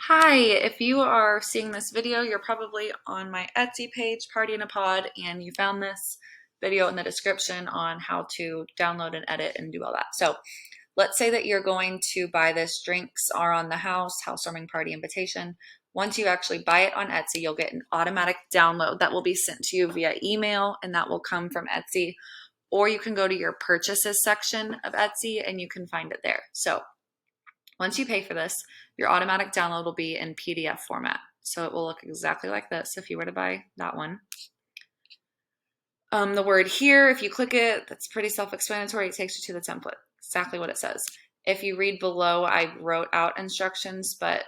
Hi, if you are seeing this video, you're probably on my Etsy page, Party in a Pod, and you found this video in the description on how to download and edit and do all that. So let's say that you're going to buy this drinks are on the housewarming party invitation. Once you actually buy it on Etsy, you'll get an automatic download that will be sent to you via email, and that will come from Etsy. Or you can go to your purchases section of Etsy and you can find it there. So once you pay for this, your automatic download will be in PDF format. So it will look exactly like this if you were to buy that one. The word here, if you click it, that's pretty self-explanatory. It takes you to the template, exactly what it says. If you read below, I wrote out instructions, but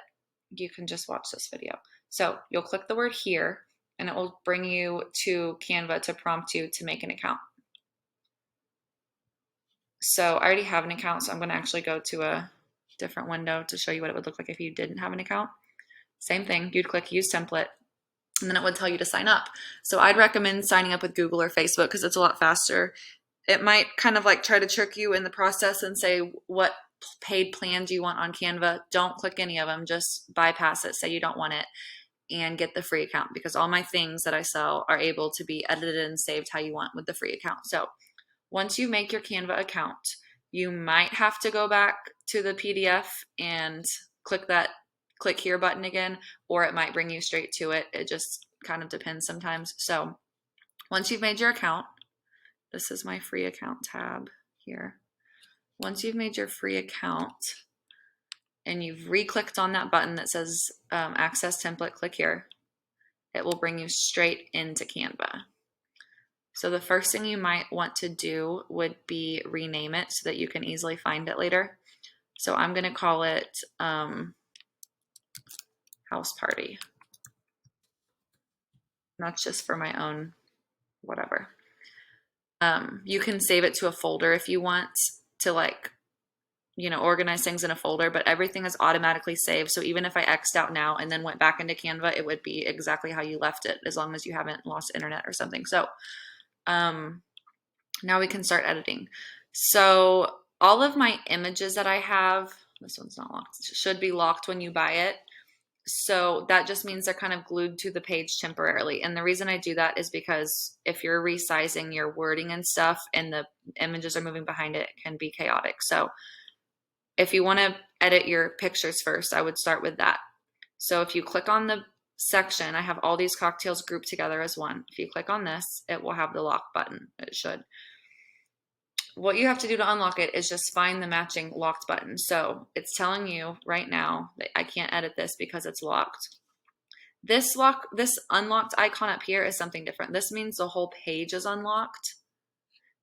you can just watch this video. So you'll click the word here, and it will bring you to Canva to prompt you to make an account. So I already have an account, so I'm going to actually go to a different window to show you what it would look like if you didn't have an account. Same thing, you'd click use template, and then it would tell you to sign up. So I'd recommend signing up with Google or Facebook because it's a lot faster. It might kind of like try to trick you in the process and say, what paid plan do you want on Canva? Don't click any of them, just bypass it, say you don't want it, and get the free account, because all my things that I sell are able to be edited and saved how you want with the free account. So once you make your Canva account, you might have to go back to the PDF and click that click here button again, or it might bring you straight to it. It just kind of depends sometimes. So once you've made your account, this is my free account tab here. Once you've made your free account and you've re-clicked on that button that says access template, click here, it will bring you straight into Canva. So the first thing you might want to do would be rename it so that you can easily find it later. So I'm going to call it house party. That's just for my own whatever. You can save it to a folder if you want to, like, organize things in a folder, but everything is automatically saved. So even if I X'd out now and then went back into Canva, it would be exactly how you left it, as long as you haven't lost internet or something. So now we can start editing. So all of my images that I have, this one's not locked, should be locked when you buy it. So that just means they're kind of glued to the page temporarily. And the reason I do that is because if you're resizing your wording and stuff and the images are moving behind it, it can be chaotic. So if you want to edit your pictures first, I would start with that. So if you click on the section, I have all these cocktails grouped together as one. If you click on this, it will have the lock button. It should. What you have to do to unlock it is just find the matching locked button. So it's telling you right now that I can't edit this because it's locked. This unlocked icon up here is something different. This means the whole page is unlocked,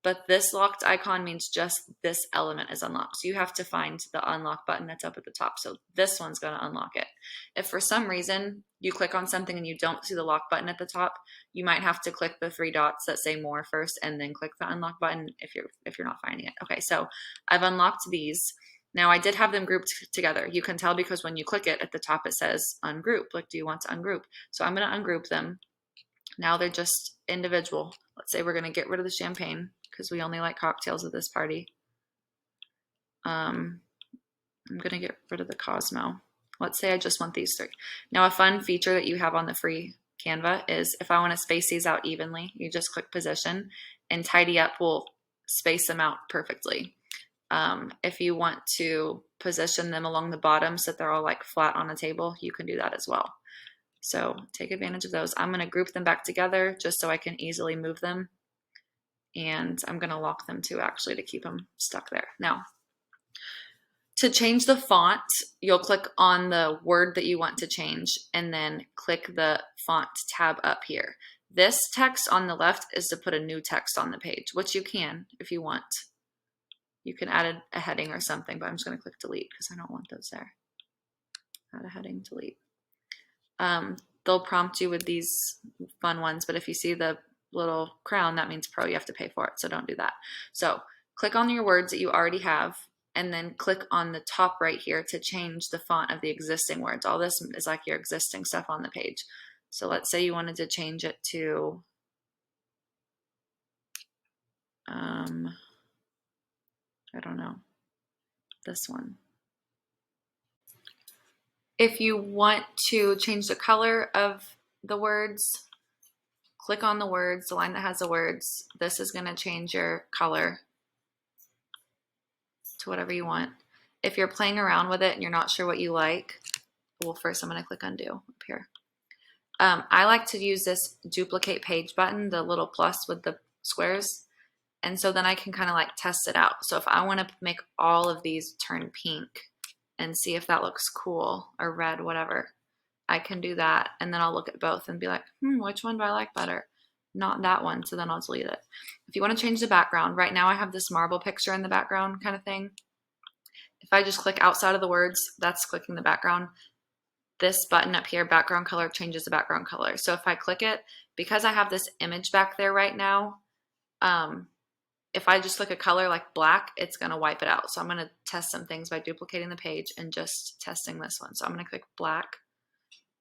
but this locked icon means just this element is unlocked. So you have to find the unlock button that's up at the top. So this one's going to unlock it. If for some reason you click on something and you don't see the lock button at the top, you might have to click the three dots that say more first and then click the unlock button if you're not finding it. Okay, so I've unlocked these. Now I did have them grouped together. You can tell because when you click it at the top, it says ungroup. Like, do you want to ungroup? So I'm going to ungroup them. Now they're just individual. Let's say we're going to get rid of the champagne because we only like cocktails at this party. I'm going to get rid of the Cosmo. Let's say I just want these three. Now, a fun feature that you have on the free Canva is if I want to space these out evenly, you just click position, and tidy up will space them out perfectly. If you want to position them along the bottom so that they're all like flat on a table, you can do that as well. So take advantage of those. I'm going to group them back together just so I can easily move them. And I'm going to lock them too, actually, to keep them stuck there. Now, to change the font, you'll click on the word that you want to change and then click the font tab up here. This text on the left is to put a new text on the page, which you can if you want. You can add a heading or something, but I'm just going to click delete because I don't want those there. Add a heading, delete. They'll prompt you with these fun ones, but if you see the little crown, that means pro, you have to pay for it, so don't do that. So click on your words that you already have, and then click on the top right here to change the font of the existing words. All this is like your existing stuff on the page. So let's say you wanted to change it to I don't know, this one. If you want to change the color of the words, click on the words, the line that has the words. This is going to change your color to whatever you want. If you're playing around with it and you're not sure what you like, well, first I'm going to click undo up here. I like to use this duplicate page button, the little plus with the squares. And so then I can kind of like test it out. So if I want to make all of these turn pink and see if that looks cool, or red, whatever, I can do that. And then I'll look at both and be like, which one do I like better? Not that one. So then I'll delete it. If you want to change the background, right now I have this marble picture in the background kind of thing. If I just click outside of the words, that's clicking the background. This button up here, background color, changes the background color. So if I click it, because I have this image back there right now, if I just click a color like black, it's going to wipe it out. So I'm going to test some things by duplicating the page and just testing this one. So I'm going to click black.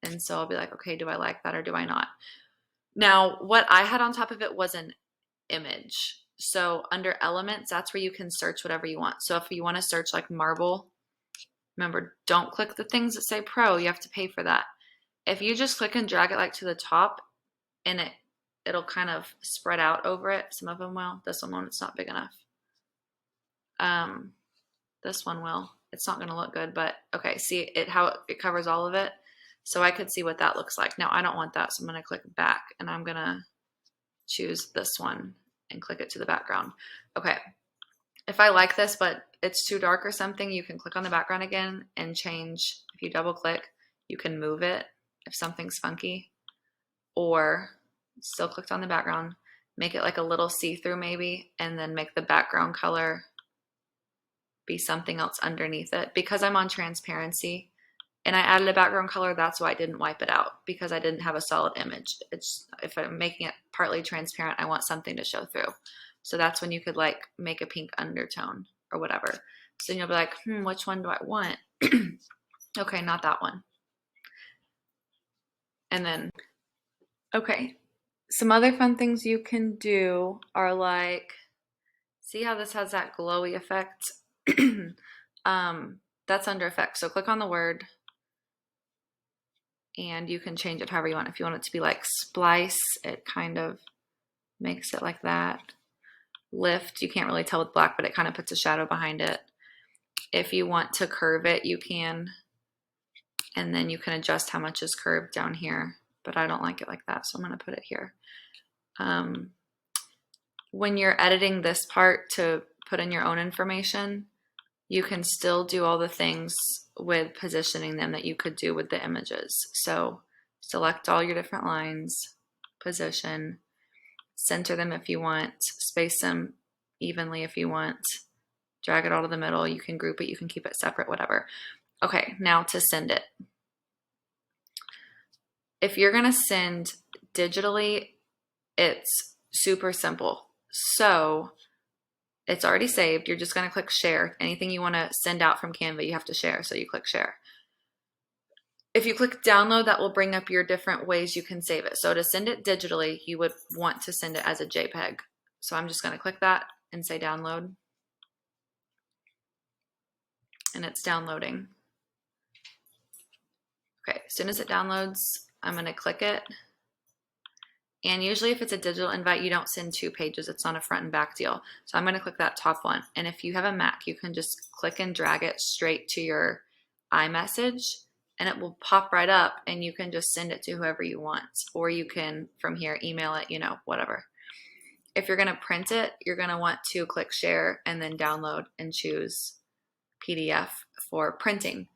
And so I'll be like, okay, do I like that or do I not? Now, what I had on top of it was an image. So under elements, that's where you can search whatever you want. So if you want to search like marble, remember, don't click the things that say pro. You have to pay for that. If you just click and drag it like to the top, and it'll kind of spread out over it. Some of them will. This one won't. It's not big enough. This one will. It's not going to look good, but okay. See it how it covers all of it. So I could see what that looks like. Now I don't want that, so I'm going to click back, and I'm going to choose this one and click it to the background. Okay. If I like this, but it's too dark or something, you can click on the background again and change. If you double click, you can move it if something's funky, or still clicked on the background, make it like a little see-through maybe, and then make the background color be something else underneath it. Because I'm on transparency and I added a background color, that's why I didn't wipe it out, because I didn't have a solid image. It's if I'm making it partly transparent, I want something to show through. So that's when you could like make a pink undertone or whatever. So you'll be like, which one do I want? Okay, not that one. And then, okay. Some other fun things you can do are like, see how this has that glowy effect? That's under effects. So click on the word and you can change it however you want. If you want it to be like splice, it kind of makes it like that. Lift, you can't really tell with black, but it kind of puts a shadow behind it. If you want to curve it, you can. And then you can adjust how much is curved down here. But I don't like it like that, so I'm going to put it here. When you're editing this part to put in your own information, you can still do all the things with positioning them that you could do with the images. So select all your different lines, position, center them if you want, space them evenly if you want, drag it all to the middle. You can group it, you can keep it separate, whatever. Okay, now to send it. If you're going to send digitally, it's super simple. So it's already saved. You're just going to click share. Anything you want to send out from Canva, you have to share. So you click share. If you click download, that will bring up your different ways you can save it. So to send it digitally, you would want to send it as a JPEG. So I'm just going to click that and say download. And it's downloading. Okay, as soon as it downloads, I'm going to click it. And usually if it's a digital invite, you don't send 2 pages. It's not a front and back deal. So I'm going to click that top one. And if you have a Mac, you can just click and drag it straight to your iMessage and it will pop right up and you can just send it to whoever you want. Or you can, from here, email it, whatever. If you're going to print it, you're going to want to click share and then download and choose PDF for printing.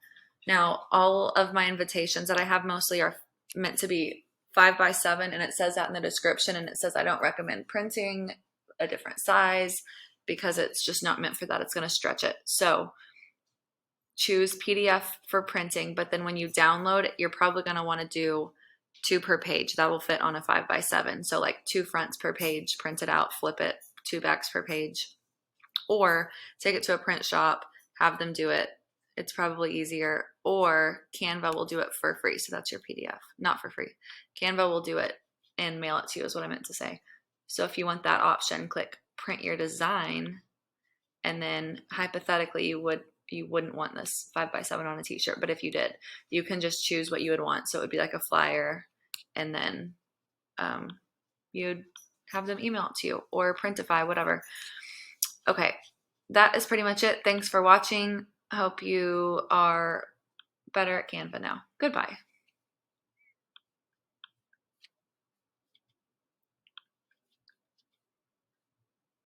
Now, all of my invitations that I have mostly are meant to be 5x7, and it says that in the description, and it says I don't recommend printing a different size because it's just not meant for that. It's going to stretch it. So choose PDF for printing, but then when you download it, you're probably going to want to do 2 per page. That will fit on a 5x7. So like 2 fronts per page, print it out, flip it, 2 backs per page, or take it to a print shop, have them do it. It's probably easier, or Canva will do it for free. So that's your PDF, not for free. Canva will do it and mail it to you is what I meant to say. So if you want that option, click print your design. And then hypothetically, you would you wouldn't want this 5x7 on a t-shirt, but if you did, you can just choose what you would want. So it would be like a flyer, and then you'd have them email it to you or printify, whatever. Okay, that is pretty much it. Thanks for watching. I hope you are better at Canva now. Goodbye.